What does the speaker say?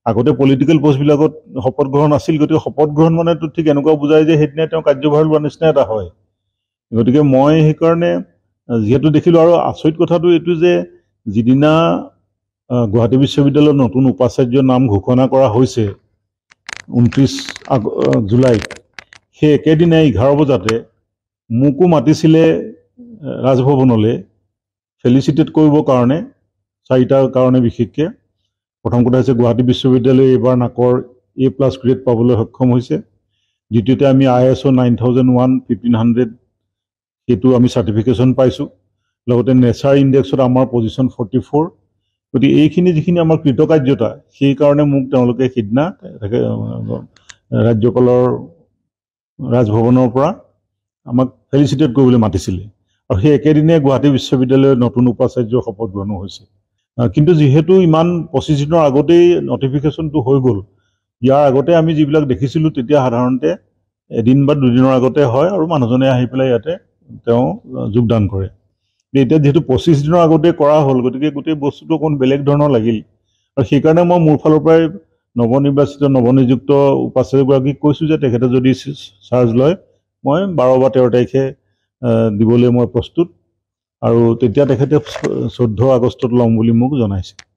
আগতে পলিটিকেল পোষ্টবিলাকত শপত গ্ৰহণ আছিল, গতিকে শপত গ্ৰহণ মানেতো ঠিক এনেকুৱা বুজায় যে সেইদিনাই তেওঁ কাৰ্যভাৰ লোৱা নিচিনা এটা হয়। গতিকে মই সেইকাৰণে যিহেতু দেখিলোঁ, আৰু আচৰিত কথাটো এইটো যে যিদিনা গুৱাহাটী বিশ্ববিদ্যালয়ৰ নতুন উপাচাৰ্যৰ নাম ঘোষণা কৰা হৈছে 29 জুলাইত, সেই একেদিনাই 11 বজাতে মোকো মাতিছিলে ৰাজভৱনলৈ ফেলিচিটেট কৰিবৰ কাৰণে, 4টাৰ কাৰণে বিশেষকৈ। প্ৰথম কথা হৈছে গুৱাহাটী বিশ্ববিদ্যালয়ে এইবাৰ নাকৰ A+ গ্ৰেড পাবলৈ সক্ষম হৈছে। দ্বিতীয়তে আমি ISO 9001 1500 সেইটো আমি চাৰ্টিফিকেশ্যন পাইছোঁ। লগতে নেচাৰ ইণ্ডেক্সত আমাৰ পজিশ্যন 44। গতিকে এইখিনি যিখিনি আমাৰ কৃতকাৰ্যতা, সেইকাৰণে মোক তেওঁলোকে সিদিনা ৰাজ্যপালৰ ৰাজভৱনৰ পৰা আমাক ফেলিচিটেট কৰিবলৈ মাতিছিলে, আৰু সেই একেদিনে গুৱাহাটী বিশ্ববিদ্যালয়ৰ নতুন উপাচাৰ্যৰ শপত গ্ৰহণো হৈছে। কিন্তু যিহেতু ইমান 25 দিনৰ আগতেই নটিফিকেশ্যনটো হৈ গ'ল, ইয়াৰ আগতে আমি যিবিলাক দেখিছিলোঁ তেতিয়া সাধাৰণতে এদিন বা দুদিনৰ আগতে হয়, আৰু মানুহজনে আহি পেলাই ইয়াতে তেওঁ যোগদান কৰে। এতিয়া যিহেতু 25 দিনৰ আগতে কৰা হ'ল, গতিকে গোটেই বস্তুটো অকণ বেলেগ ধৰণৰ লাগিল, আৰু সেইকাৰণে মই মোৰ ফালৰ পৰাই নৱনিৰ্বাচিত নৱনিযুক্ত উপাচাৰ্যগৰাকীক কৈছোঁ যে তেখেতে যদি চাৰ্জ লয়, মই 12 বা 13 তাৰিখে দিবলৈ মই প্ৰস্তুত, আৰু তেতিয়া তেখেতে 14 আগষ্টত ল'ম বুলি মোক জনাইছে।